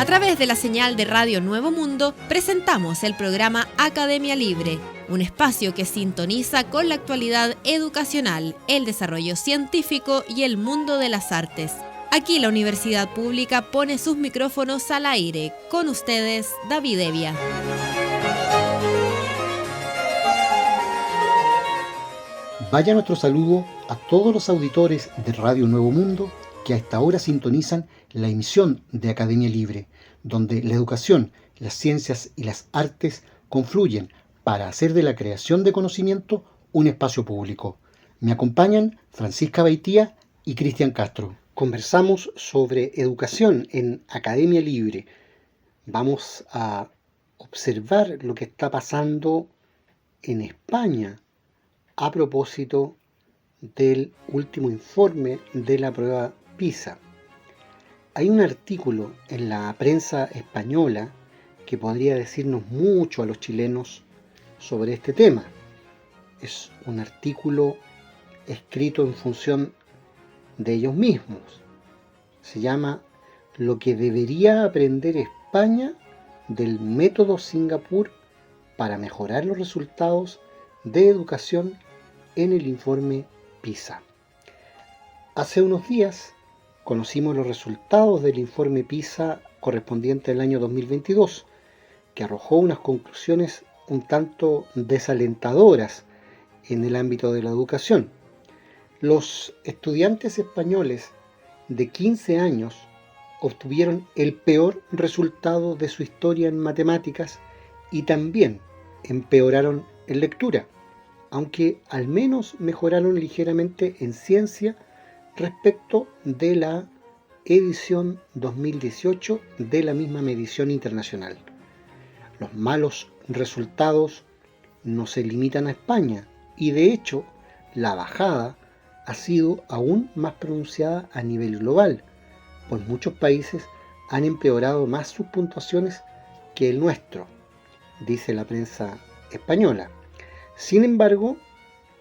través de la señal de Radio Nuevo Mundo, presentamos el programa Academia Libre, un espacio que sintoniza con la actualidad educacional, el desarrollo científico y el mundo de las artes. Aquí la Universidad Pública pone sus micrófonos al aire. Con ustedes, David Evia. Vaya nuestro saludo a todos los auditores de Radio Nuevo Mundo que a esta hora sintonizan la emisión de Academia Libre, donde la educación, las ciencias y las artes confluyen para hacer de la creación de conocimiento un espacio público. Me acompañan Francisca Baitía y Cristian Castro. Conversamos sobre educación en Academia Libre. Vamos a observar lo que está pasando en España a propósito del último informe de la prueba PISA. Hay un artículo en la prensa española que podría decirnos mucho a los chilenos sobre este tema. Es un artículo escrito en función de ellos mismos. Se llama "Lo que debería aprender España del método Singapur para mejorar los resultados de educación en el informe PISA". Hace unos días conocimos los resultados del informe PISA correspondiente al año 2022, que arrojó unas conclusiones un tanto desalentadoras en el ámbito de la educación. Los estudiantes españoles de 15 años obtuvieron el peor resultado de su historia en matemáticas y también empeoraron en lectura, aunque al menos mejoraron ligeramente en ciencia respecto de la edición 2018 de la misma medición internacional. Los malos resultados no se limitan a España y de hecho la bajada ha sido aún más pronunciada a nivel global, pues muchos países han empeorado más sus puntuaciones que el nuestro, dice la prensa española. Sin embargo,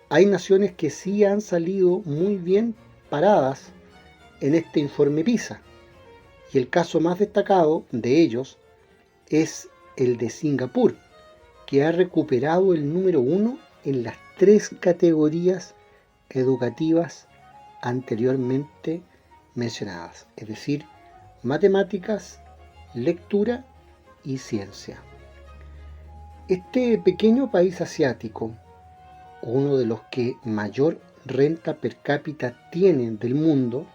hay naciones que sí han salido muy bien paradas en este informe PISA, y el caso más destacado de ellos es el de Singapur, que ha recuperado el número 1 en las 3 categorías educativas anteriormente mencionadas, es decir, matemáticas, lectura y ciencia. Este pequeño país asiático, uno de los que mayor renta per cápita tiene del mundo,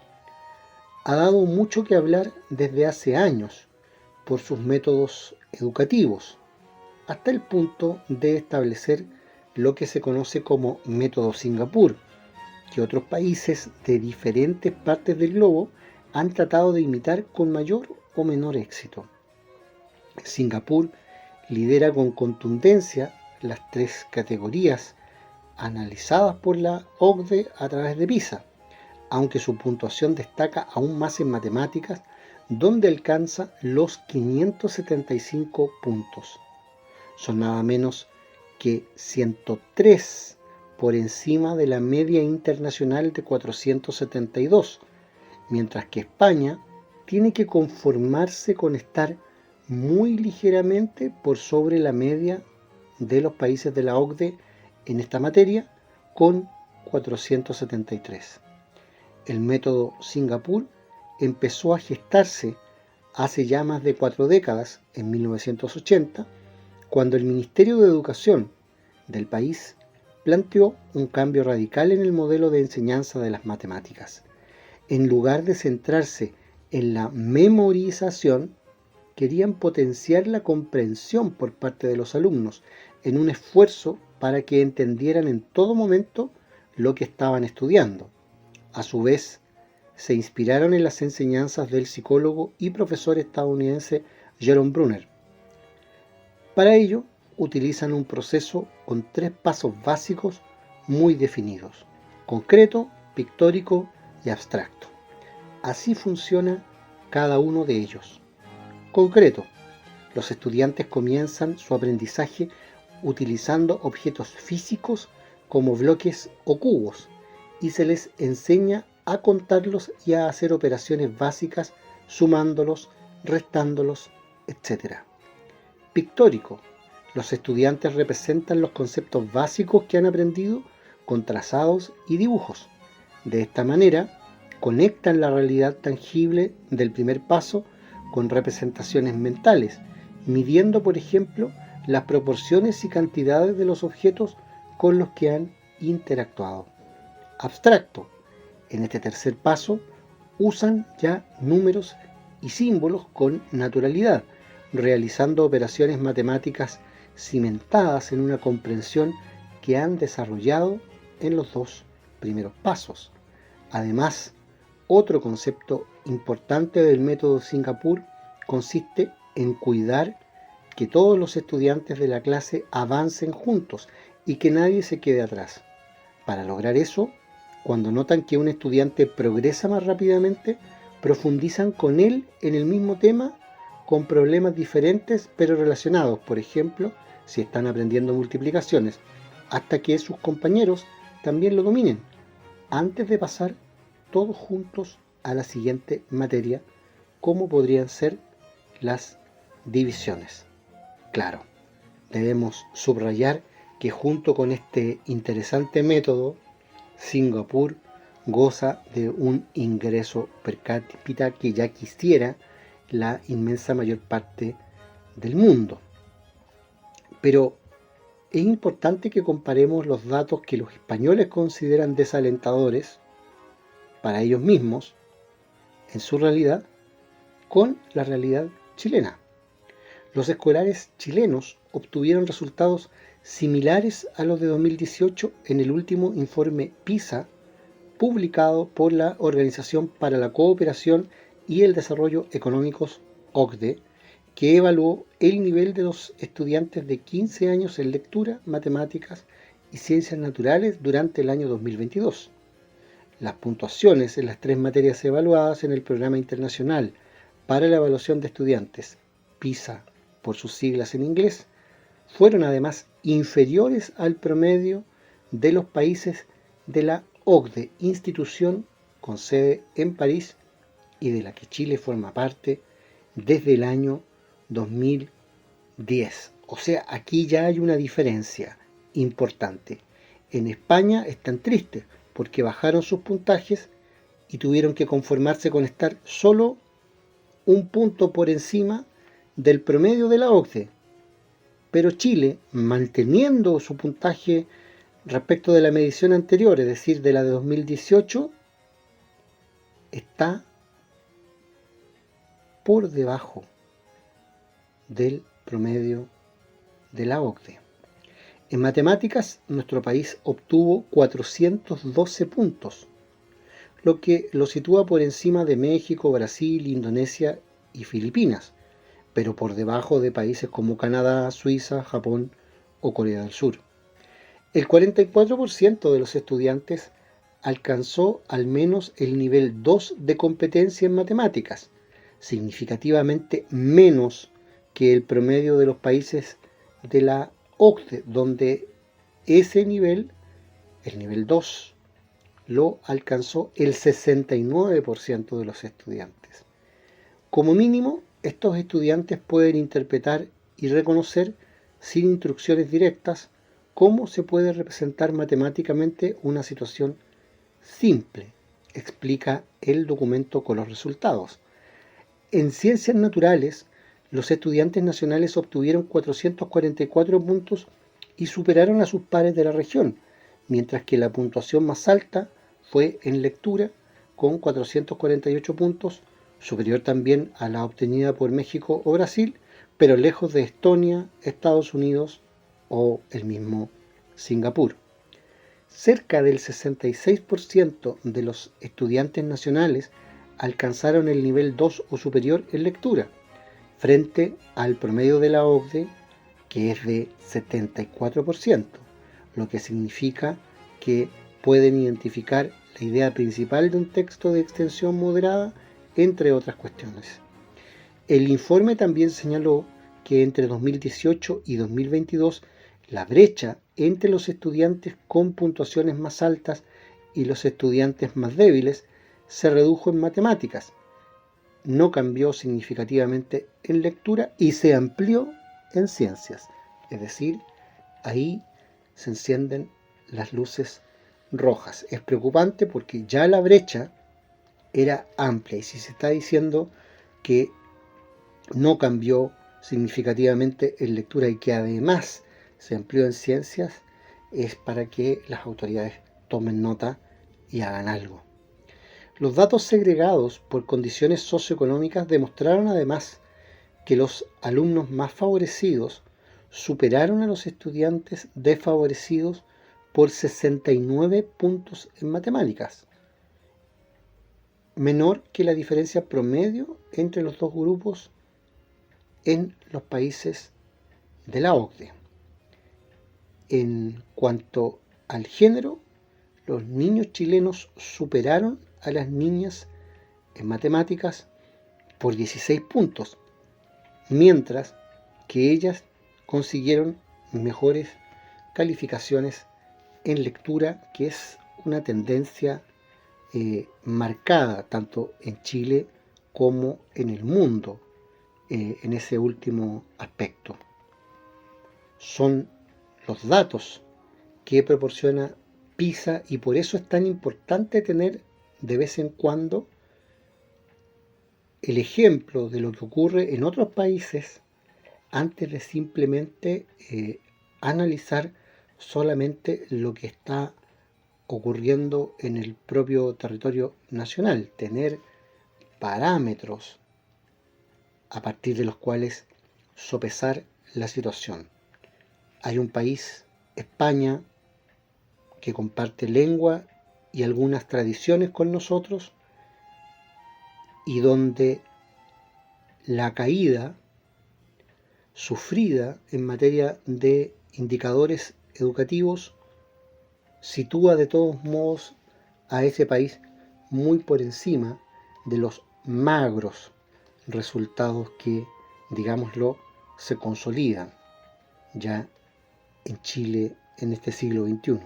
ha dado mucho que hablar desde hace años por sus métodos educativos, hasta el punto de establecer lo que se conoce como método Singapur, que otros países de diferentes partes del globo han tratado de imitar con mayor o menor éxito. Singapur lidera con contundencia las 3 categorías analizadas por la OCDE a través de PISA, aunque su puntuación destaca aún más en matemáticas, donde alcanza los 575 puntos. Son nada menos que 103 por encima de la media internacional de 472, mientras que España tiene que conformarse con estar muy ligeramente por sobre la media de los países de la OCDE en esta materia, con 473. El método Singapur empezó a gestarse hace ya más de 4 décadas, en 1980, cuando el Ministerio de Educación del país planteó un cambio radical en el modelo de enseñanza de las matemáticas. En lugar de centrarse en la memorización, querían potenciar la comprensión por parte de los alumnos en un esfuerzo para que entendieran en todo momento lo que estaban estudiando. A su vez, se inspiraron en las enseñanzas del psicólogo y profesor estadounidense Jerome Bruner. Para ello, utilizan un proceso con 3 pasos básicos muy definidos: concreto, pictórico y abstracto. Así funciona cada uno de ellos. Concreto: los estudiantes comienzan su aprendizaje utilizando objetos físicos como bloques o cubos y se les enseña a contarlos y a hacer operaciones básicas sumándolos, restándolos, etc. Pictórico. Los estudiantes representan los conceptos básicos que han aprendido con trazados y dibujos. De esta manera, conectan la realidad tangible del primer paso con representaciones mentales, midiendo, por ejemplo, las proporciones y cantidades de los objetos con los que han interactuado. Abstracto. En este tercer paso, usan ya números y símbolos con naturalidad, realizando operaciones matemáticas cimentadas en una comprensión que han desarrollado en los dos primeros pasos. Además, otro concepto importante del método Singapur consiste en cuidar que todos los estudiantes de la clase avancen juntos y que nadie se quede atrás. Para lograr eso, cuando notan que un estudiante progresa más rápidamente, profundizan con él en el mismo tema con problemas diferentes pero relacionados, por ejemplo, si están aprendiendo multiplicaciones, hasta que sus compañeros también lo dominen, antes de pasar todos juntos a la siguiente materia, como podrían ser las divisiones. Claro, debemos subrayar que junto con este interesante método, Singapur goza de un ingreso per cápita que ya quisiera la inmensa mayor parte del mundo. Pero es importante que comparemos los datos que los españoles consideran desalentadores para ellos mismos, en su realidad, con la realidad chilena. Los escolares chilenos obtuvieron resultados similares a los de 2018 en el último informe PISA publicado por la Organización para la Cooperación y el Desarrollo Económicos, OCDE, que evaluó el nivel de los estudiantes de 15 años en lectura, matemáticas y ciencias naturales durante el año 2022. Las puntuaciones en las tres materias evaluadas en el Programa Internacional para la Evaluación de Estudiantes, PISA por sus siglas en inglés, fueron además inferiores al promedio de los países de la OCDE, institución con sede en París y de la que Chile forma parte desde el año 2010. O sea, aquí ya hay una diferencia importante. En España están tristes porque bajaron sus puntajes y tuvieron que conformarse con estar solo un punto por encima del promedio de la OCDE. Pero Chile, manteniendo su puntaje respecto de la medición anterior, es decir, de la de 2018, está por debajo del promedio de la OCDE. En matemáticas, nuestro país obtuvo 412 puntos, lo que lo sitúa por encima de México, Brasil, Indonesia y Filipinas, pero por debajo de países como Canadá, Suiza, Japón o Corea del Sur. El 44% de los estudiantes alcanzó al menos el nivel 2 de competencia en matemáticas, significativamente menos que el promedio de los países de la OCDE, donde ese nivel, el nivel 2, lo alcanzó el 69% de los estudiantes. Como mínimo, estos estudiantes pueden interpretar y reconocer, sin instrucciones directas, cómo se puede representar matemáticamente una situación simple, explica el documento con los resultados. En ciencias naturales, los estudiantes nacionales obtuvieron 444 puntos y superaron a sus pares de la región, mientras que la puntuación más alta fue en lectura, con 448 puntos, superior también a la obtenida por México o Brasil, pero lejos de Estonia, Estados Unidos o el mismo Singapur. Cerca del 66% de los estudiantes nacionales alcanzaron el nivel 2 o superior en lectura, frente al promedio de la OCDE, que es de 74%, lo que significa que pueden identificar la idea principal de un texto de extensión moderada, entre otras cuestiones. El informe también señaló que entre 2018 y 2022 la brecha entre los estudiantes con puntuaciones más altas y los estudiantes más débiles se redujo en matemáticas, no cambió significativamente en lectura y se amplió en ciencias. Es decir, ahí se encienden las luces rojas. Es preocupante porque ya la brecha era amplia, y si se está diciendo que no cambió significativamente en lectura y que además se amplió en ciencias, es para que las autoridades tomen nota y hagan algo. Los datos segregados por condiciones socioeconómicas demostraron además que los alumnos más favorecidos superaron a los estudiantes desfavorecidos por 69 puntos en matemáticas, menor que la diferencia promedio entre los dos grupos en los países de la OCDE. En cuanto al género, los niños chilenos superaron a las niñas en matemáticas por 16 puntos, mientras que ellas consiguieron mejores calificaciones en lectura, que es una tendencia marcada tanto en Chile como en el mundo en ese último aspecto. Son los datos que proporciona PISA, y por eso es tan importante tener de vez en cuando el ejemplo de lo que ocurre en otros países antes de simplemente analizar solamente lo que está ocurriendo en el propio territorio nacional, tener parámetros a partir de los cuales sopesar la situación. Hay un país, España, que comparte lengua y algunas tradiciones con nosotros, y donde la caída sufrida en materia de indicadores educativos sitúa de todos modos a ese país muy por encima de los magros resultados que, digámoslo, se consolidan ya en Chile en este siglo XXI.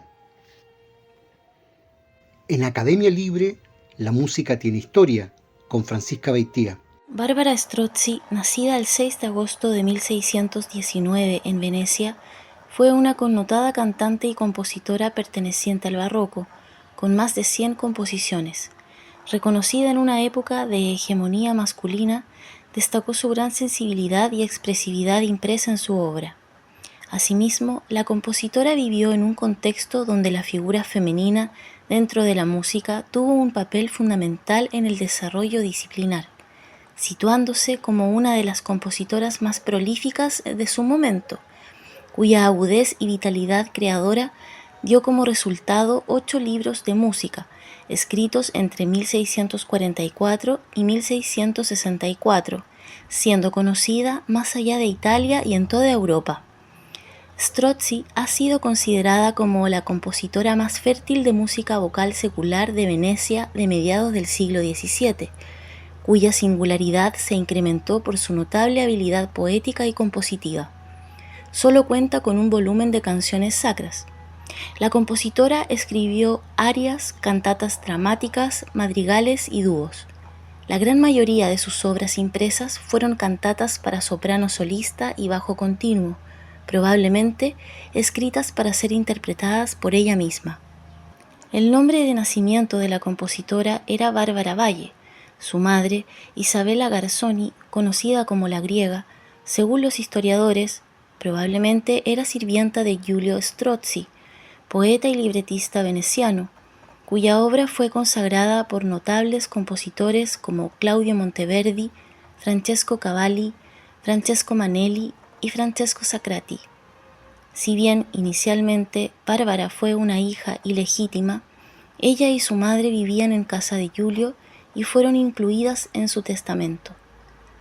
En Academia Libre, la música tiene historia, con Francisca Beitía. Barbara Strozzi, nacida el 6 de agosto de 1619 en Venecia, fue una connotada cantante y compositora perteneciente al barroco, con más de 100 composiciones. Reconocida en una época de hegemonía masculina, destacó su gran sensibilidad y expresividad impresa en su obra. Asimismo, la compositora vivió en un contexto donde la figura femenina dentro de la música tuvo un papel fundamental en el desarrollo disciplinar, situándose como una de las compositoras más prolíficas de su momento, cuya agudez y vitalidad creadora dio como resultado 8 libros de música, escritos entre 1644 y 1664, siendo conocida más allá de Italia y en toda Europa. Strozzi ha sido considerada como la compositora más fértil de música vocal secular de Venecia de mediados del siglo XVII, cuya singularidad se incrementó por su notable habilidad poética y compositiva. Solo cuenta con un volumen de canciones sacras. La compositora escribió arias, cantatas dramáticas, madrigales y dúos. La gran mayoría de sus obras impresas fueron cantatas para soprano solista y bajo continuo, probablemente escritas para ser interpretadas por ella misma. El nombre de nacimiento de la compositora era Bárbara Valle. Su madre, Isabella Garzoni, conocida como la Griega, según los historiadores, probablemente era sirvienta de Giulio Strozzi, poeta y libretista veneciano, cuya obra fue consagrada por notables compositores como Claudio Monteverdi, Francesco Cavalli, Francesco Manelli y Francesco Sacrati. Si bien inicialmente Bárbara fue una hija ilegítima, ella y su madre vivían en casa de Giulio y fueron incluidas en su testamento.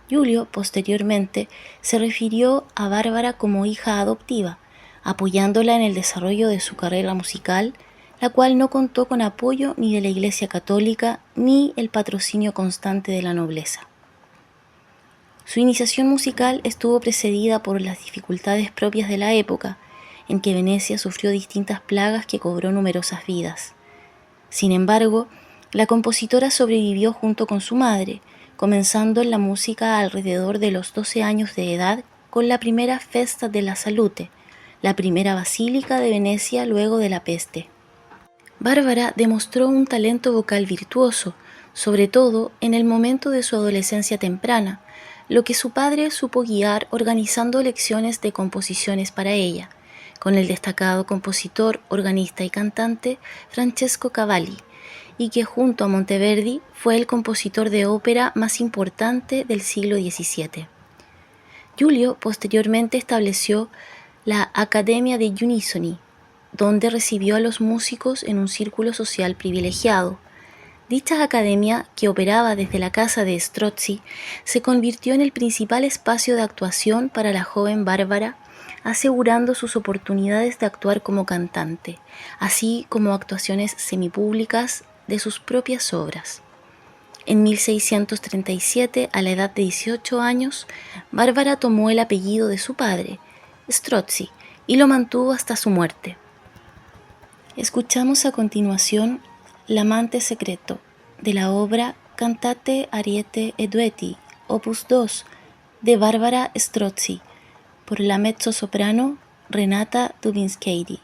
Giulio posteriormente se refirió a Bárbara como hija adoptiva, apoyándola en el desarrollo de su carrera musical, la cual no contó con apoyo ni de la Iglesia Católica ni el patrocinio constante de la nobleza. Su iniciación musical estuvo precedida por las dificultades propias de la época, en que Venecia sufrió distintas plagas que cobró numerosas vidas. Sin embargo, la compositora sobrevivió junto con su madre, comenzando en la música alrededor de los 12 años de edad con la primera Festa della Salute, la primera basílica de Venecia luego de la peste. Bárbara demostró un talento vocal virtuoso, sobre todo en el momento de su adolescencia temprana, lo que su padre supo guiar organizando lecciones de composiciones para ella, con el destacado compositor, organista y cantante Francesco Cavalli, y que junto a Monteverdi fue el compositor de ópera más importante del siglo XVII. Giulio posteriormente estableció la Accademia degli Unisoni, donde recibió a los músicos en un círculo social privilegiado. Dicha academia, que operaba desde la casa de Strozzi, se convirtió en el principal espacio de actuación para la joven Bárbara, asegurando sus oportunidades de actuar como cantante, así como actuaciones semipúblicas de sus propias obras. En 1637, a la edad de 18 años, Bárbara tomó el apellido de su padre, Strozzi, y lo mantuvo hasta su muerte. Escuchamos a continuación L'amante secreto, de la obra Cantate, Ariete e Duetti, opus 2, de Barbara Strozzi, por la mezzosoprano Renata Dubinskaity.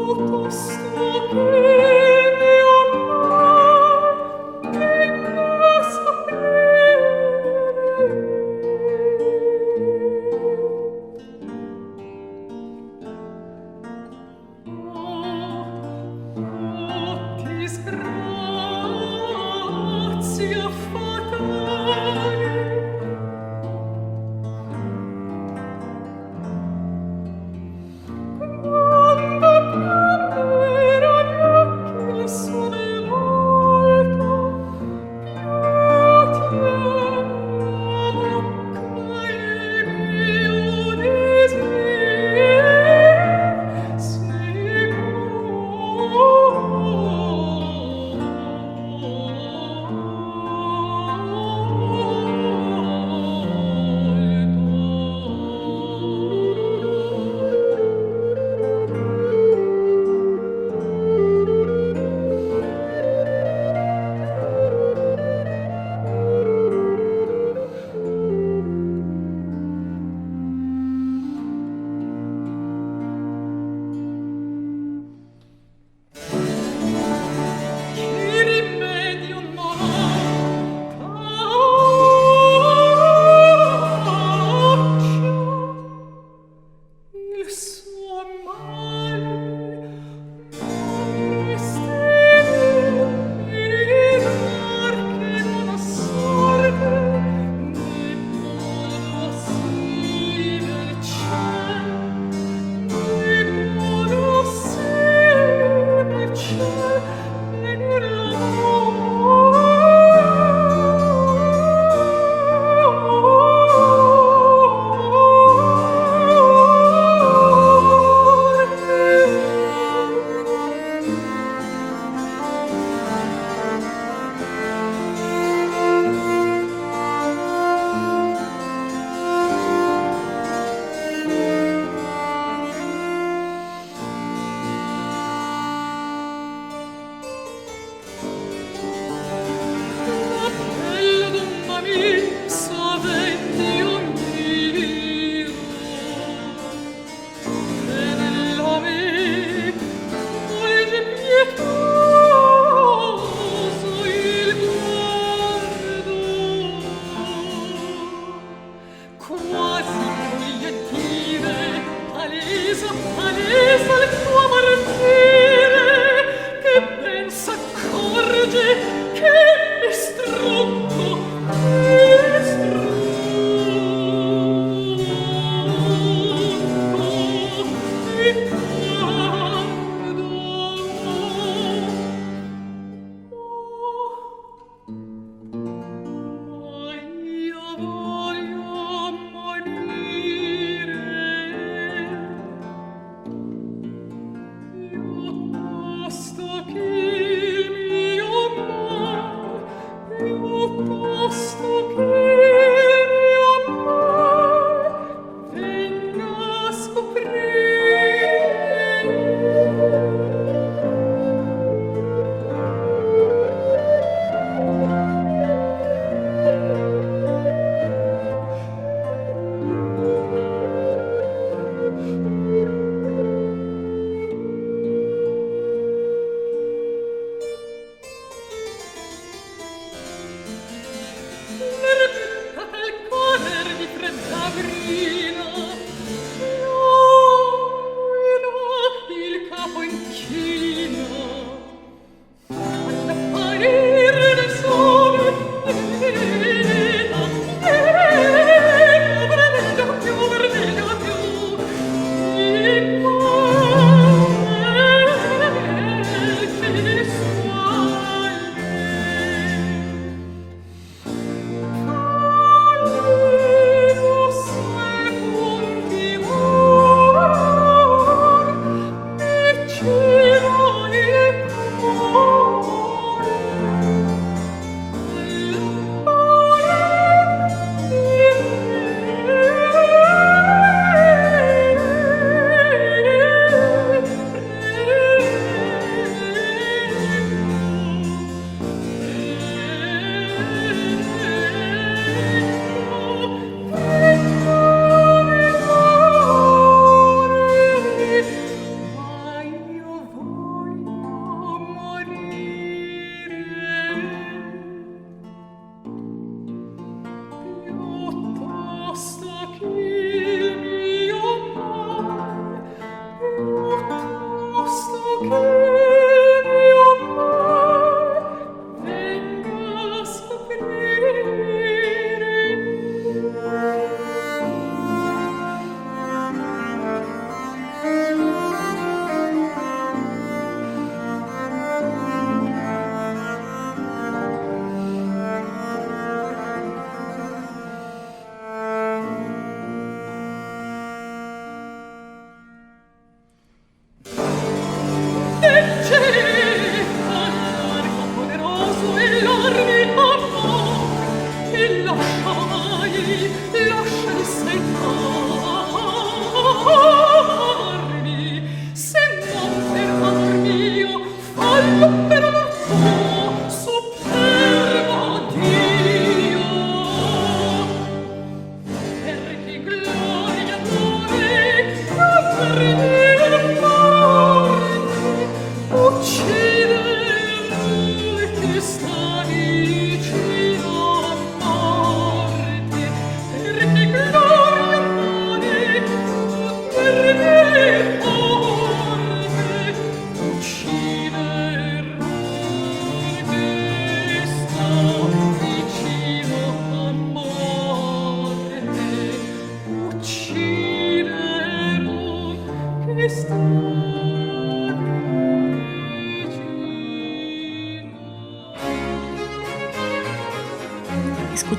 Quando piangerà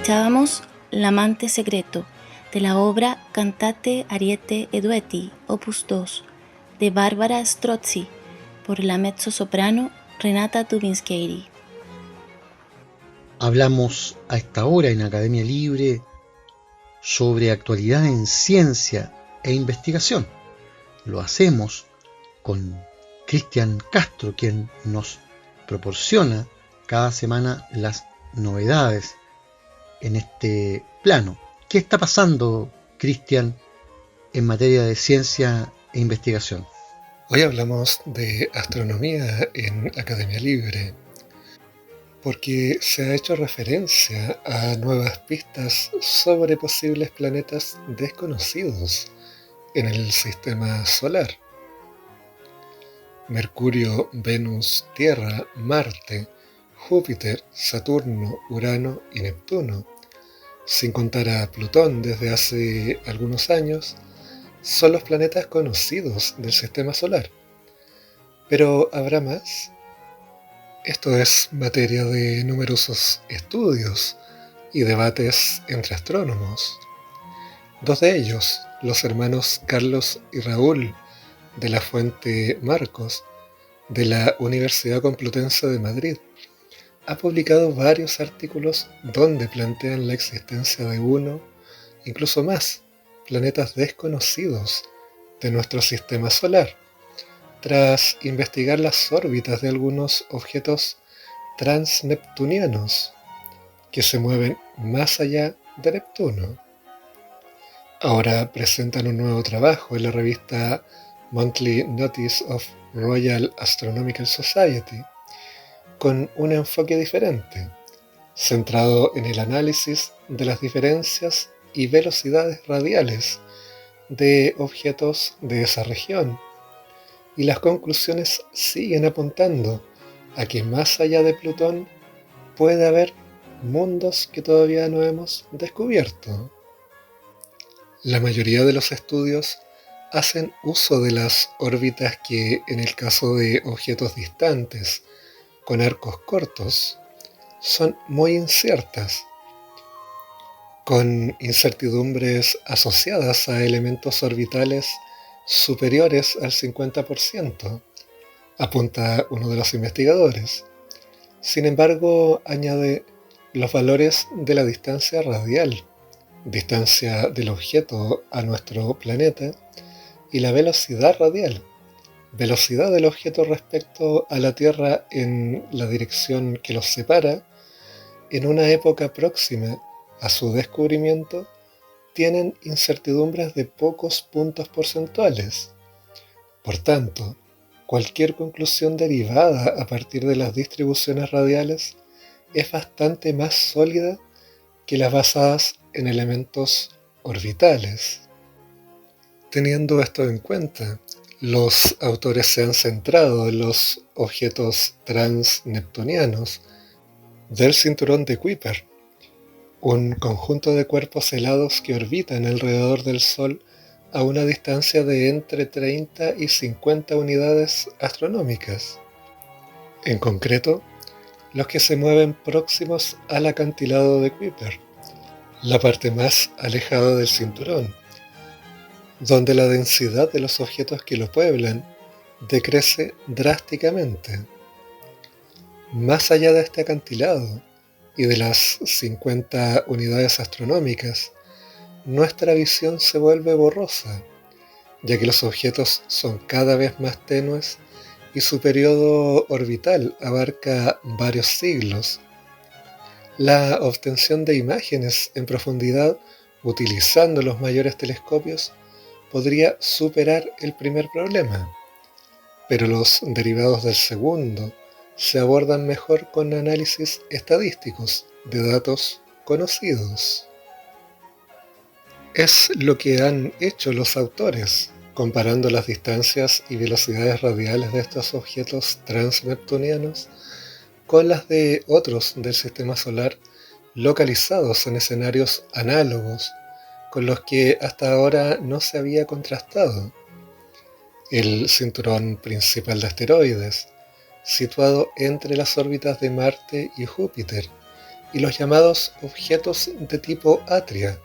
Escuchábamos L'amante secreto de la obra Cantate Ariete e Duetti, opus 2, de Barbara Strozzi, por la mezzosoprano Renata Dubinskieri. Hablamos a esta hora en Academia Libre sobre actualidad en ciencia e investigación. Lo hacemos con Cristian Castro, quien nos proporciona cada semana las novedades en este plano. ¿Qué está pasando, Cristian, en materia de ciencia e investigación? Hoy hablamos de astronomía en Academia Libre, porque se ha hecho referencia a nuevas pistas sobre posibles planetas desconocidos en el sistema solar. Mercurio, Venus, Tierra, Marte, Júpiter, Saturno, Urano y Neptuno, sin contar a Plutón desde hace algunos años, son los planetas conocidos del sistema solar. ¿Pero habrá más? Esto es materia de numerosos estudios y debates entre astrónomos. Dos de ellos, los hermanos Carlos y Raúl de la Fuente Marcos, de la Universidad Complutense de Madrid, ha publicado varios artículos donde plantean la existencia de uno, incluso más, planetas desconocidos de nuestro sistema solar, tras investigar las órbitas de algunos objetos transneptunianos que se mueven más allá de Neptuno. Ahora presentan un nuevo trabajo en la revista Monthly Notice of Royal Astronomical Society, con un enfoque diferente, centrado en el análisis de las diferencias y velocidades radiales de objetos de esa región. Y las conclusiones siguen apuntando a que más allá de Plutón puede haber mundos que todavía no hemos descubierto. La mayoría de los estudios hacen uso de las órbitas que, en el caso de objetos distantes con arcos cortos, son muy inciertas, con incertidumbres asociadas a elementos orbitales superiores al 50%, apunta uno de los investigadores. Sin embargo, añade los valores de la distancia radial, distancia del objeto a nuestro planeta, y la velocidad radial, velocidad del objeto respecto a la Tierra en la dirección que los separa, en una época próxima a su descubrimiento, tienen incertidumbres de pocos puntos porcentuales. Por tanto, cualquier conclusión derivada a partir de las distribuciones radiales es bastante más sólida que las basadas en elementos orbitales. Teniendo esto en cuenta, los autores se han centrado en los objetos transneptunianos del cinturón de Kuiper, un conjunto de cuerpos helados que orbitan alrededor del Sol a una distancia de entre 30 y 50 unidades astronómicas. En concreto, los que se mueven próximos al acantilado de Kuiper, la parte más alejada del cinturón, donde la densidad de los objetos que lo pueblan decrece drásticamente. Más allá de este acantilado y de las 50 unidades astronómicas, nuestra visión se vuelve borrosa, ya que los objetos son cada vez más tenues y su periodo orbital abarca varios siglos. La obtención de imágenes en profundidad utilizando los mayores telescopios podría superar el primer problema, pero los derivados del segundo se abordan mejor con análisis estadísticos de datos conocidos. Es lo que han hecho los autores, comparando las distancias y velocidades radiales de estos objetos transneptunianos con las de otros del sistema solar localizados en escenarios análogos con los que hasta ahora no se había contrastado. El cinturón principal de asteroides, situado entre las órbitas de Marte y Júpiter, y los llamados objetos de tipo Atria,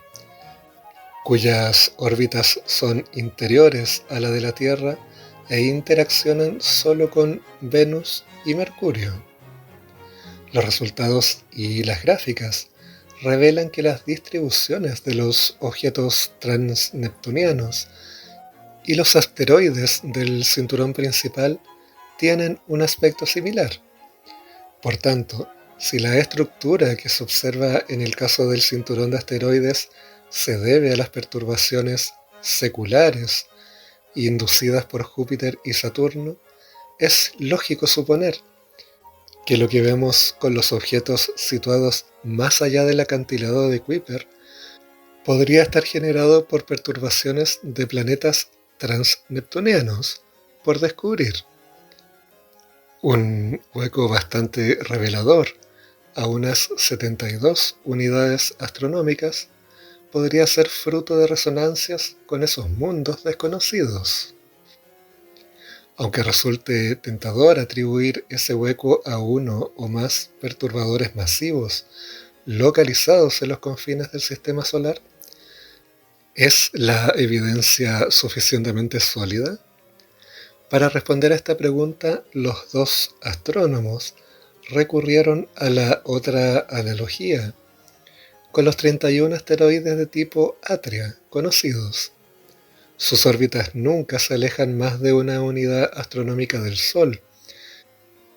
cuyas órbitas son interiores a la de la Tierra e interaccionan solo con Venus y Mercurio. Los resultados y las gráficas revelan que las distribuciones de los objetos transneptunianos y los asteroides del cinturón principal tienen un aspecto similar. Por tanto, si la estructura que se observa en el caso del cinturón de asteroides se debe a las perturbaciones seculares inducidas por Júpiter y Saturno, es lógico suponer que lo que vemos con los objetos situados más allá del acantilado de Kuiper podría estar generado por perturbaciones de planetas transneptunianos por descubrir. Un hueco bastante revelador, a unas 72 unidades astronómicas, podría ser fruto de resonancias con esos mundos desconocidos. Aunque resulte tentador atribuir ese hueco a uno o más perturbadores masivos localizados en los confines del sistema solar, ¿es la evidencia suficientemente sólida? Para responder a esta pregunta, los dos astrónomos recurrieron a la otra analogía, con los 31 asteroides de tipo Atria conocidos. Sus órbitas nunca se alejan más de una unidad astronómica del Sol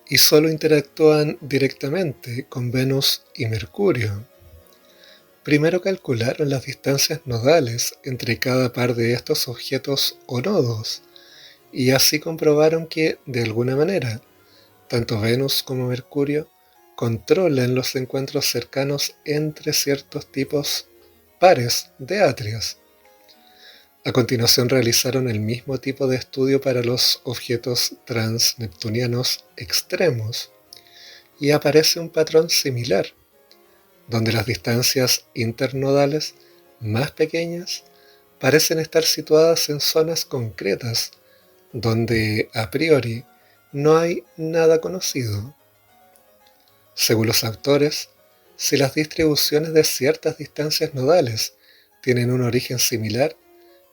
y solo interactúan directamente con Venus y Mercurio. Primero calcularon las distancias nodales entre cada par de estos objetos o nodos, y así comprobaron que, de alguna manera, tanto Venus como Mercurio controlan los encuentros cercanos entre ciertos tipos pares de atrias. A continuación realizaron el mismo tipo de estudio para los objetos transneptunianos extremos y aparece un patrón similar, donde las distancias internodales más pequeñas parecen estar situadas en zonas concretas, donde a priori no hay nada conocido. Según los autores, si las distribuciones de ciertas distancias nodales tienen un origen similar,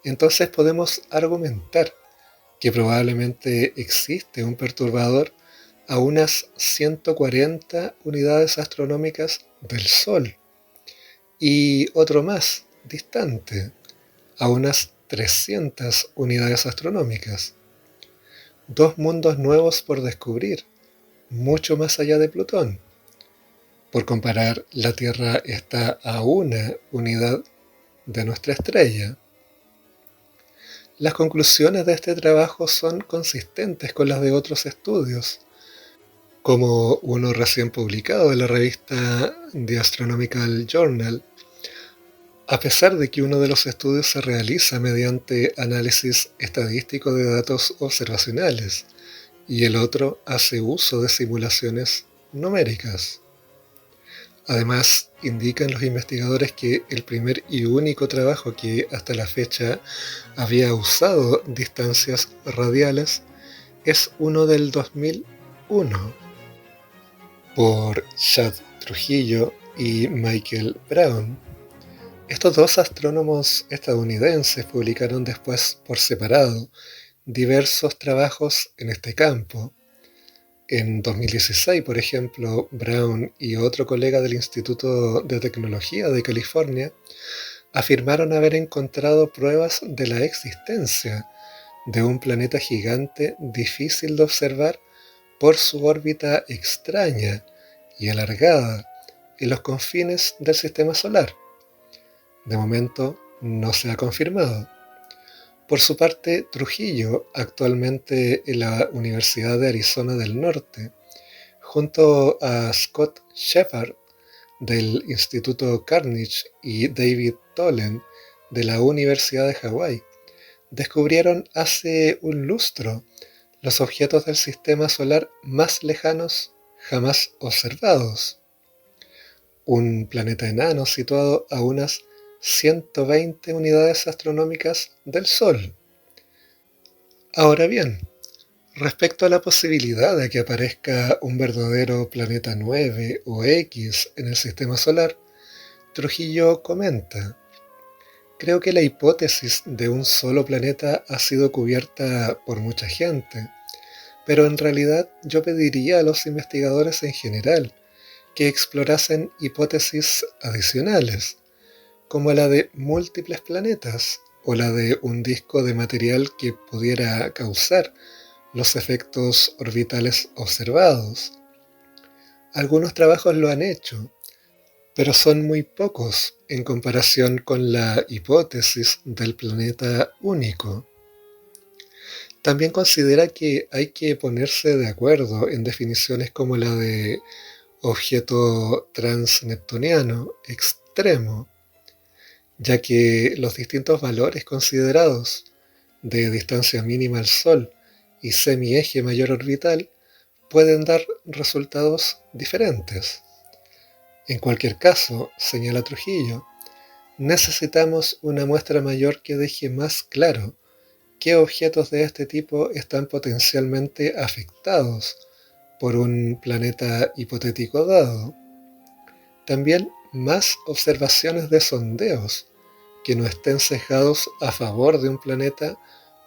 entonces podemos argumentar que probablemente existe un perturbador a unas 140 unidades astronómicas del Sol y otro más distante, a unas 300 unidades astronómicas. Dos mundos nuevos por descubrir, mucho más allá de Plutón. Por comparar, la Tierra está a una unidad de nuestra estrella. Las conclusiones de este trabajo son consistentes con las de otros estudios, como uno recién publicado en la revista The Astronomical Journal, a pesar de que uno de los estudios se realiza mediante análisis estadístico de datos observacionales y el otro hace uso de simulaciones numéricas. Además, indican los investigadores que el primer y único trabajo que hasta la fecha había usado distancias radiales es uno del 2001 por Chad Trujillo y Michael Brown. Estos dos astrónomos estadounidenses publicaron después por separado diversos trabajos en este campo. En 2016, por ejemplo, Brown y otro colega del Instituto de Tecnología de California afirmaron haber encontrado pruebas de la existencia de un planeta gigante difícil de observar por su órbita extraña y alargada en los confines del sistema solar. De momento no se ha confirmado. Por su parte, Trujillo, actualmente en la Universidad de Arizona del Norte, junto a Scott Shepard del Instituto Carnegie y David Tolen de la Universidad de Hawái, descubrieron hace un lustro los objetos del sistema solar más lejanos jamás observados. Un planeta enano situado a unas 120 unidades astronómicas del Sol. Ahora bien, respecto a la posibilidad de que aparezca un verdadero planeta 9 o X en el sistema solar, Trujillo comenta: creo que la hipótesis de un solo planeta ha sido cubierta por mucha gente, pero en realidad yo pediría a los investigadores en general que explorasen hipótesis adicionales, como la de múltiples planetas o la de un disco de material que pudiera causar los efectos orbitales observados. Algunos trabajos lo han hecho, pero son muy pocos en comparación con la hipótesis del planeta único. También considera que hay que ponerse de acuerdo en definiciones como la de objeto transneptuniano extremo, ya que los distintos valores considerados de distancia mínima al Sol y semieje mayor orbital pueden dar resultados diferentes. En cualquier caso, señala Trujillo, necesitamos una muestra mayor que deje más claro qué objetos de este tipo están potencialmente afectados por un planeta hipotético dado. También más observaciones de sondeos que no estén sesgados a favor de un planeta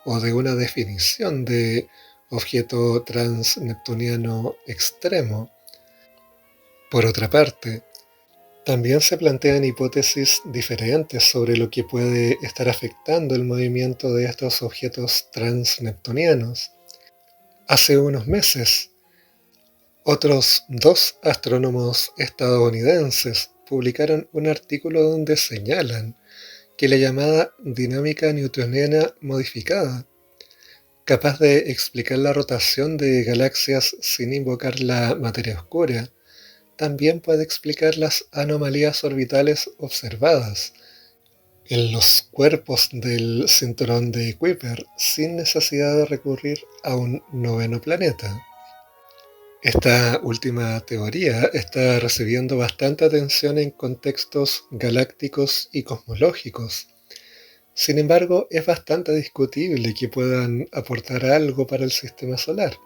o de una definición de objeto transneptuniano extremo. Por otra parte, también se plantean hipótesis diferentes sobre lo que puede estar afectando el movimiento de estos objetos transneptunianos. Hace unos meses, otros dos astrónomos estadounidenses publicaron un artículo donde señalan que la llamada dinámica newtoniana modificada, capaz de explicar la rotación de galaxias sin invocar la materia oscura, también puede explicar las anomalías orbitales observadas en los cuerpos del cinturón de Kuiper sin necesidad de recurrir a un noveno planeta. Esta última teoría está recibiendo bastante atención en contextos galácticos y cosmológicos. Sin embargo, es bastante discutible que puedan aportar algo para el sistema solar,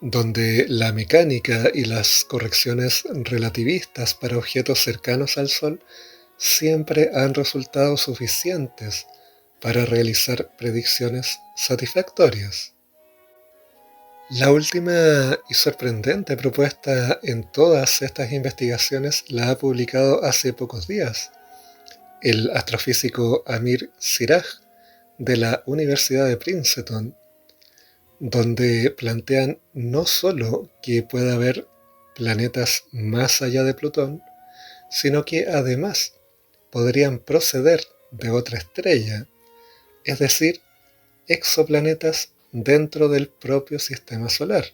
donde la mecánica y las correcciones relativistas para objetos cercanos al Sol siempre han resultado suficientes para realizar predicciones satisfactorias. La última y sorprendente propuesta en todas estas investigaciones la ha publicado hace pocos días el astrofísico Amir Siraj de la Universidad de Princeton, donde plantean no solo que pueda haber planetas más allá de Plutón, sino que además podrían proceder de otra estrella, es decir, exoplanetas dentro del propio sistema solar.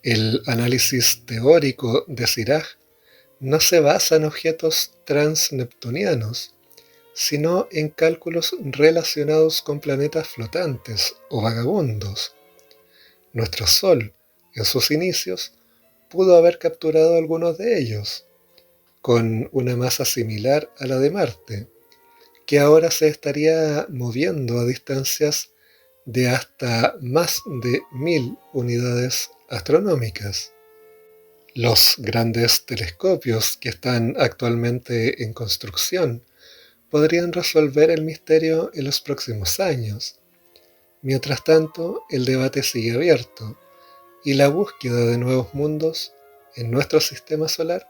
El análisis teórico de Siraj no se basa en objetos transneptunianos, sino en cálculos relacionados con planetas flotantes o vagabundos. Nuestro Sol, en sus inicios, pudo haber capturado algunos de ellos, con una masa similar a la de Marte, que ahora se estaría moviendo a distancias de hasta más de 1000 unidades astronómicas. Los grandes telescopios que están actualmente en construcción podrían resolver el misterio en los próximos años. Mientras tanto, el debate sigue abierto y la búsqueda de nuevos mundos en nuestro sistema solar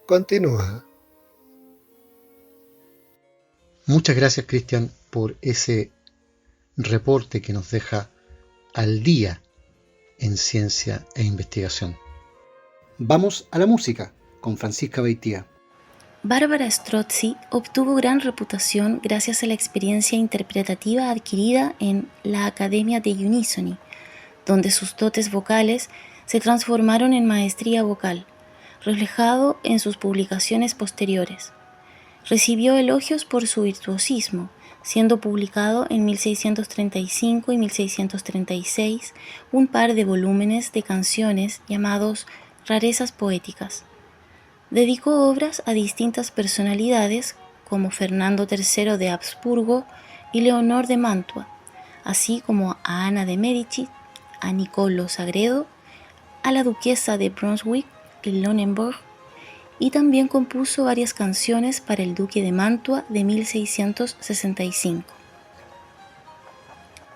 continúa. Muchas gracias, Cristian, por ese reporte que nos deja al día en ciencia e investigación. Vamos a la música con Francisca Beitía. Barbara Strozzi obtuvo gran reputación gracias a la experiencia interpretativa adquirida en la Academia de Unisoni, donde sus dotes vocales se transformaron en maestría vocal, reflejado en sus publicaciones posteriores. Recibió elogios por su virtuosismo, siendo publicado en 1635 y 1636 un par de volúmenes de canciones llamados Rarezas Poéticas. Dedicó obras a distintas personalidades como Fernando III de Habsburgo y Leonor de Mantua, así como a Ana de Medici, a Niccolò Sagredo, a la duquesa de Brunswick y Lunenburg, y también compuso varias canciones para el duque de Mantua de 1665.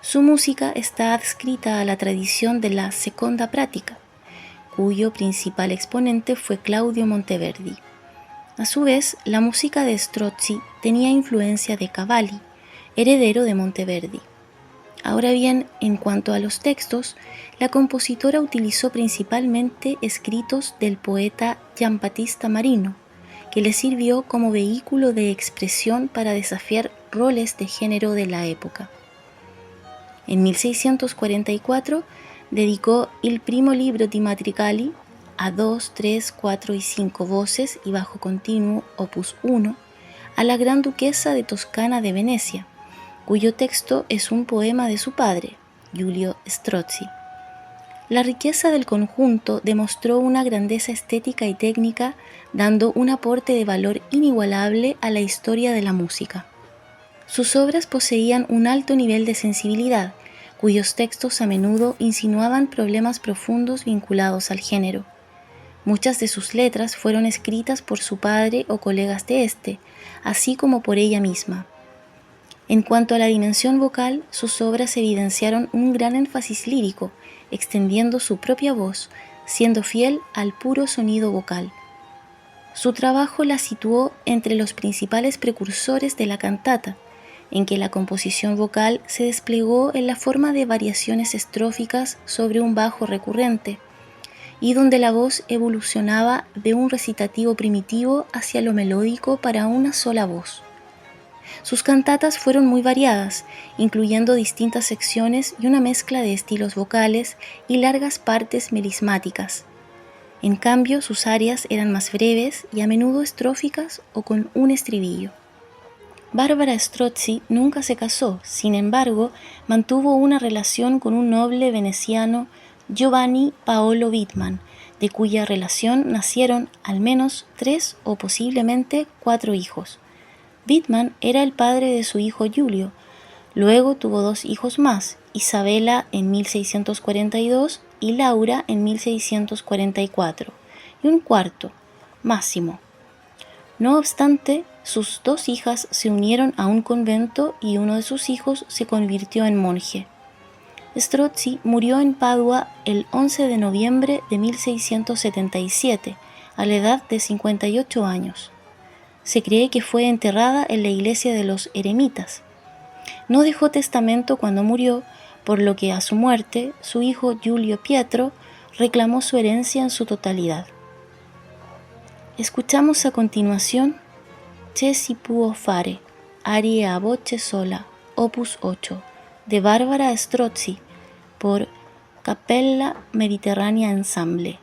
Su música está adscrita a la tradición de la seconda pratica, cuyo principal exponente fue Claudio Monteverdi. A su vez, la música de Strozzi tenía influencia de Cavalli, heredero de Monteverdi. Ahora bien, en cuanto a los textos, la compositora utilizó principalmente escritos del poeta Giambattista Marino, que le sirvió como vehículo de expresión para desafiar roles de género de la época. En 1644 dedicó Il primo libro di Madrigali a 2, 3, 4 y 5 voces y bajo continuo, opus 1, a la gran duquesa de Toscana de Venecia, cuyo texto es un poema de su padre, Giulio Strozzi. La riqueza del conjunto demostró una grandeza estética y técnica, dando un aporte de valor inigualable a la historia de la música. Sus obras poseían un alto nivel de sensibilidad, cuyos textos a menudo insinuaban problemas profundos vinculados al género. Muchas de sus letras fueron escritas por su padre o colegas de éste, así como por ella misma. En cuanto a la dimensión vocal, sus obras evidenciaron un gran énfasis lírico, extendiendo su propia voz, siendo fiel al puro sonido vocal. Su trabajo la situó entre los principales precursores de la cantata, en que la composición vocal se desplegó en la forma de variaciones estróficas sobre un bajo recurrente, y donde la voz evolucionaba de un recitativo primitivo hacia lo melódico para una sola voz. Sus cantatas fueron muy variadas, incluyendo distintas secciones y una mezcla de estilos vocales y largas partes melismáticas. En cambio, sus arias eran más breves y a menudo estróficas o con un estribillo. Bárbara Strozzi nunca se casó, sin embargo, mantuvo una relación con un noble veneciano, Giovanni Paolo Wittmann, de cuya relación nacieron al menos 3 o posiblemente 4 hijos. Wittmann era el padre de su hijo Giulio. Luego tuvo 2 hijos más, Isabela en 1642 y Laura en 1644, y un cuarto, Máximo. No obstante, sus 2 hijas se unieron a un convento y uno de sus hijos se convirtió en monje. Strozzi murió en Padua el 11 de noviembre de 1677, a la edad de 58 años. Se cree que fue enterrada en la iglesia de los eremitas. No dejó testamento cuando murió, por lo que a su muerte su hijo Giulio Pietro reclamó su herencia en su totalidad. Escuchamos a continuación Che si può fare, arie a voce sola, opus 8, de Bárbara Strozzi, por Cappella Mediterranea Ensemble.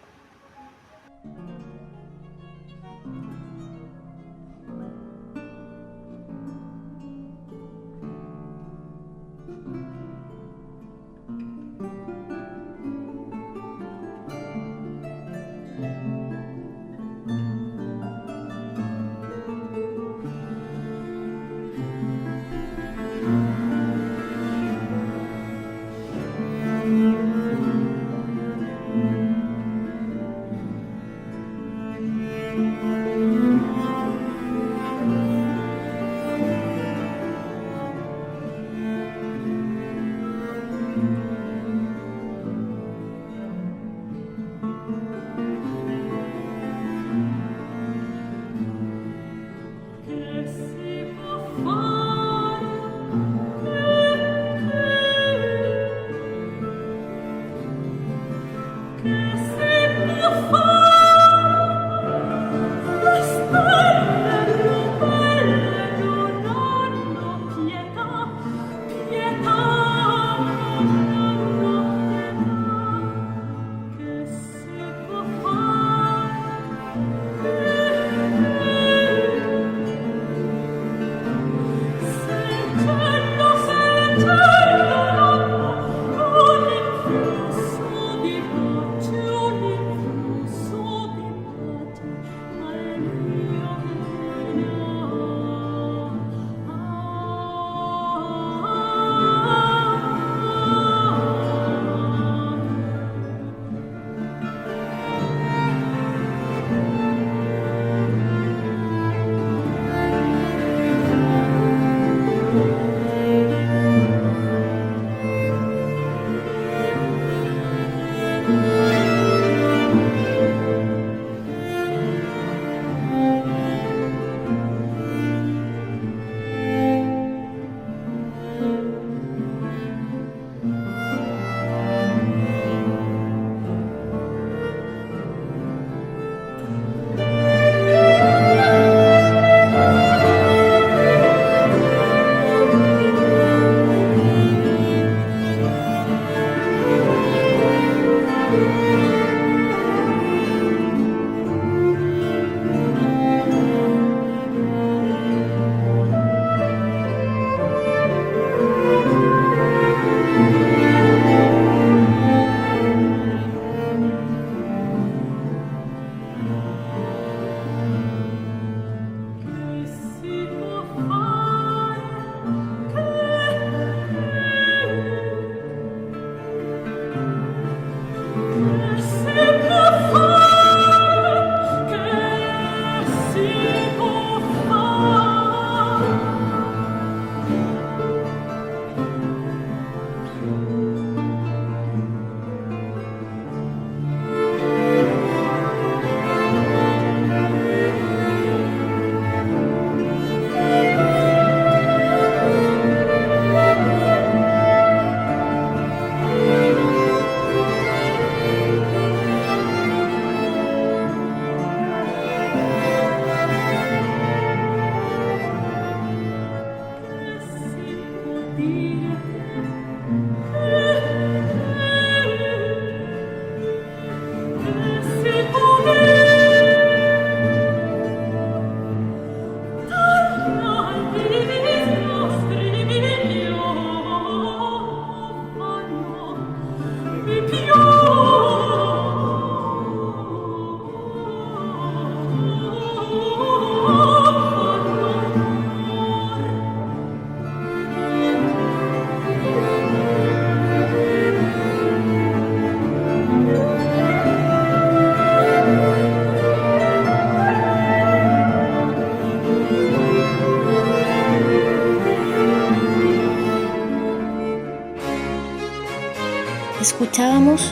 Escuchábamos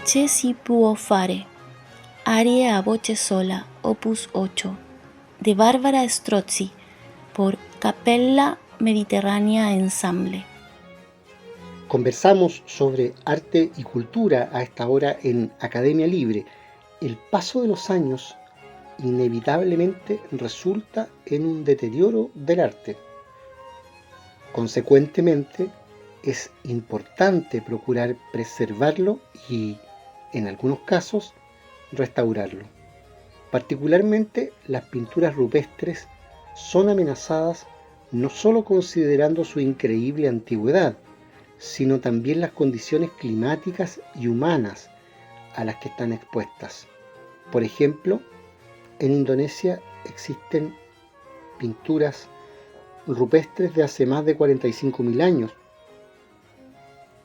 Che si può fare, aria a voce sola, opus 8, de Bárbara Strozzi, por Cappella Mediterránea Ensemble. Conversamos sobre arte y cultura a esta hora en Academia Libre. El paso de los años inevitablemente resulta en un deterioro del arte. Consecuentemente, es importante procurar preservarlo y, en algunos casos, restaurarlo. Particularmente, las pinturas rupestres son amenazadas no solo considerando su increíble antigüedad, sino también las condiciones climáticas y humanas a las que están expuestas. Por ejemplo, en Indonesia existen pinturas rupestres de hace más de 45.000 años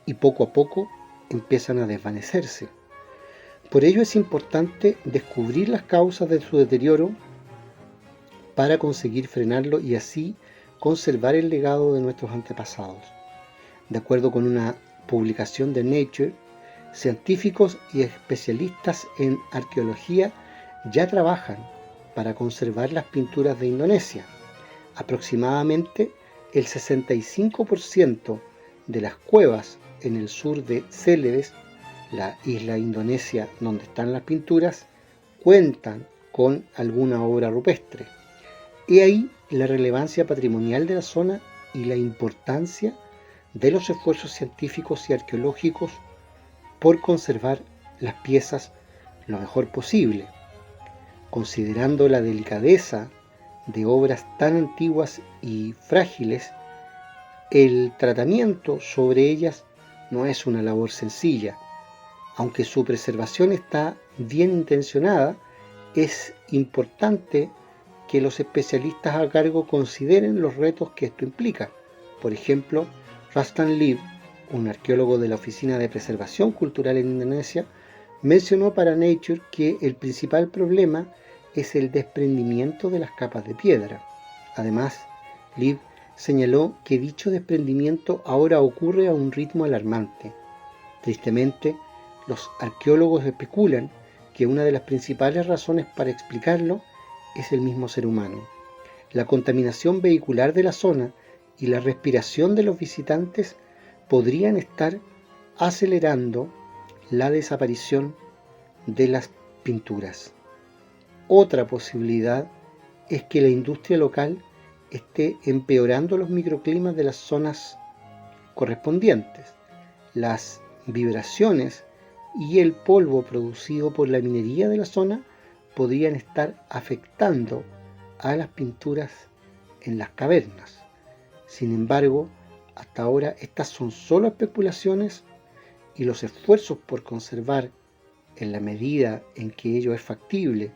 y poco a poco empiezan a desvanecerse. Por ello es importante descubrir las causas de su deterioro para conseguir frenarlo y así conservar el legado de nuestros antepasados. De acuerdo con una publicación de Nature, científicos y especialistas en arqueología ya trabajan para conservar las pinturas de Indonesia. Aproximadamente el 65% de las cuevas en el sur de Celebes, la isla indonesia donde están las pinturas, cuentan con alguna obra rupestre. He ahí la relevancia patrimonial de la zona y la importancia de los esfuerzos científicos y arqueológicos por conservar las piezas lo mejor posible. Considerando la delicadeza de obras tan antiguas y frágiles, el tratamiento sobre ellas no es una labor sencilla. Aunque su preservación está bien intencionada, es importante que los especialistas a cargo consideren los retos que esto implica. Por ejemplo, Rustan Lee, un arqueólogo de la Oficina de Preservación Cultural en Indonesia, mencionó para Nature que el principal problema es el desprendimiento de las capas de piedra. Además, Lee señaló que dicho desprendimiento ahora ocurre a un ritmo alarmante. Tristemente, los arqueólogos especulan que una de las principales razones para explicarlo es el mismo ser humano. La contaminación vehicular de la zona y la respiración de los visitantes podrían estar acelerando la desaparición de las pinturas. Otra posibilidad es que la industria local esté empeorando los microclimas de las zonas correspondientes. Las vibraciones y el polvo producido por la minería de la zona podrían estar afectando a las pinturas en las cavernas. Sin embargo, hasta ahora estas son solo especulaciones y los esfuerzos por conservar, en la medida en que ello es factible,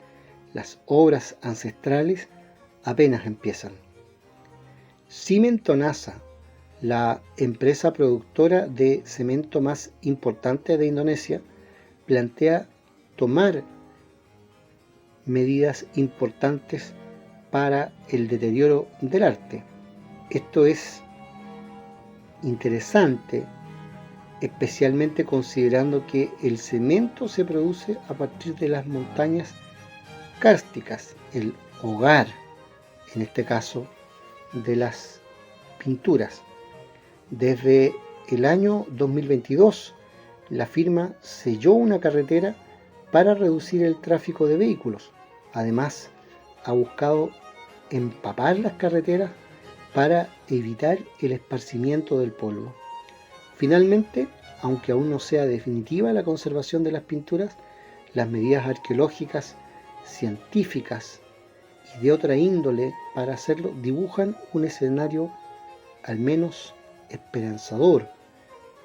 las obras ancestrales apenas empiezan. Cimento NASA, la empresa productora de cemento más importante de Indonesia, plantea tomar medidas importantes para el deterioro del arte. Esto es interesante, especialmente considerando que el cemento se produce a partir de las montañas kársticas, el hogar, en este caso, de las pinturas. Desde el año 2022, la firma selló una carretera para reducir el tráfico de vehículos. Además, ha buscado empapar las carreteras para evitar el esparcimiento del polvo. Finalmente, aunque aún no sea definitiva la conservación de las pinturas, las medidas arqueológicas, científicas y de otra índole para hacerlo dibujan un escenario al menos esperanzador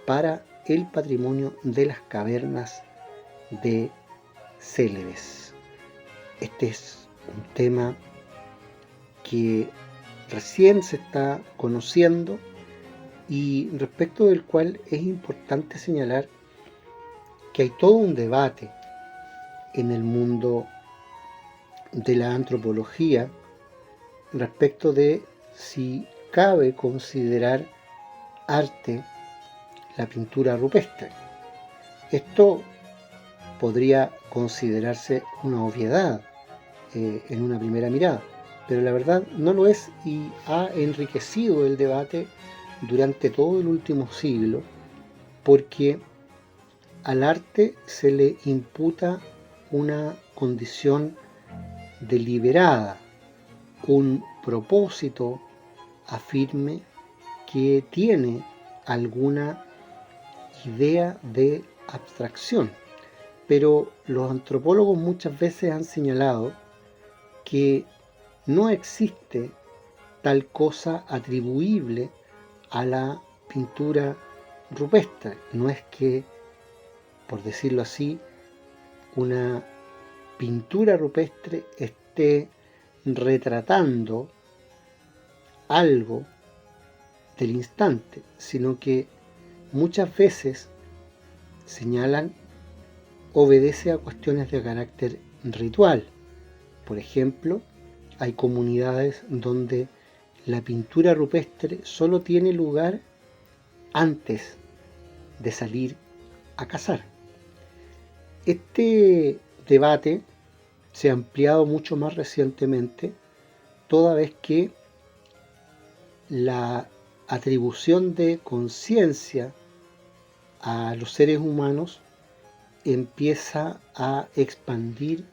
para el patrimonio de las cavernas de Celebes. Este es un tema que recién se está conociendo y respecto del cual es importante señalar que hay todo un debate en el mundo de la antropología respecto de si cabe considerar arte la pintura rupestre. Esto podría considerarse una obviedad en una primera mirada, pero la verdad no lo es y ha enriquecido el debate durante todo el último siglo, porque al arte se le imputa una condición deliberada, un propósito afirme que tiene alguna idea de abstracción. Pero los antropólogos muchas veces han señalado que no existe tal cosa atribuible a la pintura rupestre. No es que, por decirlo así, una pintura rupestre esté retratando algo del instante, sino que muchas veces señalan obedece a cuestiones de carácter ritual. Por ejemplo, hay comunidades donde la pintura rupestre solo tiene lugar antes de salir a cazar. Este debate se ha ampliado mucho más recientemente, toda vez que la atribución de conciencia a los seres humanos empieza a expandir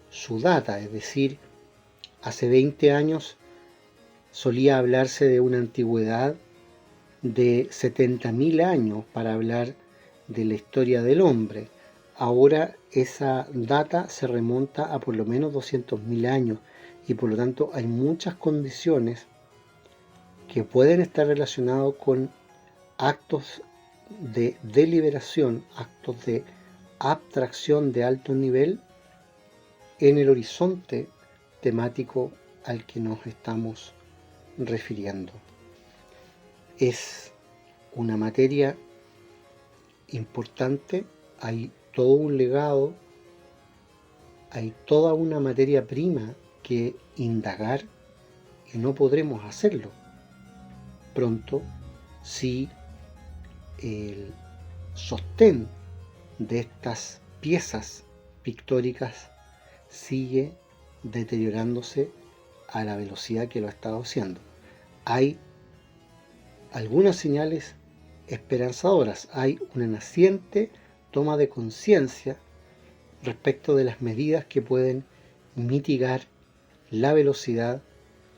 su data, es decir, hace 20 años solía hablarse de una antigüedad de 70.000 años para hablar de la historia del hombre. Ahora esa data se remonta a por lo menos 200.000 años y por lo tanto hay muchas condiciones que pueden estar relacionados con actos de deliberación, actos de abstracción de alto nivel en el horizonte temático al que nos estamos refiriendo. Es una materia importante, hay todo un legado, hay toda una materia prima que indagar y no podremos hacerlo pronto si el sostén de estas piezas pictóricas sigue deteriorándose a la velocidad que lo ha estado haciendo. Hay algunas señales esperanzadoras, hay una naciente toma de conciencia respecto de las medidas que pueden mitigar la velocidad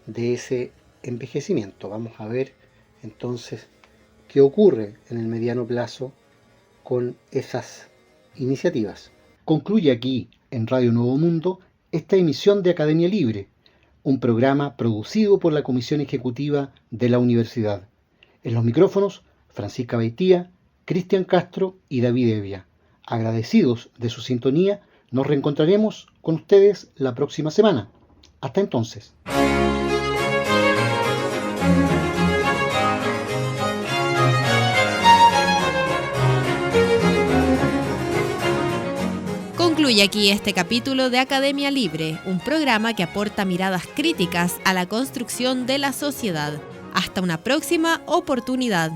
de ese envejecimiento. Vamos a ver entonces qué ocurre en el mediano plazo con esas iniciativas. Concluye aquí en Radio Nuevo Mundo esta emisión de Academia Libre, un programa producido por la Comisión Ejecutiva de la Universidad. En los micrófonos, Francisca Beitía, Cristian Castro y David Evia. Agradecidos de su sintonía, nos reencontraremos con ustedes la próxima semana. Hasta entonces. Concluye aquí este capítulo de Academia Libre, un programa que aporta miradas críticas a la construcción de la sociedad. Hasta una próxima oportunidad.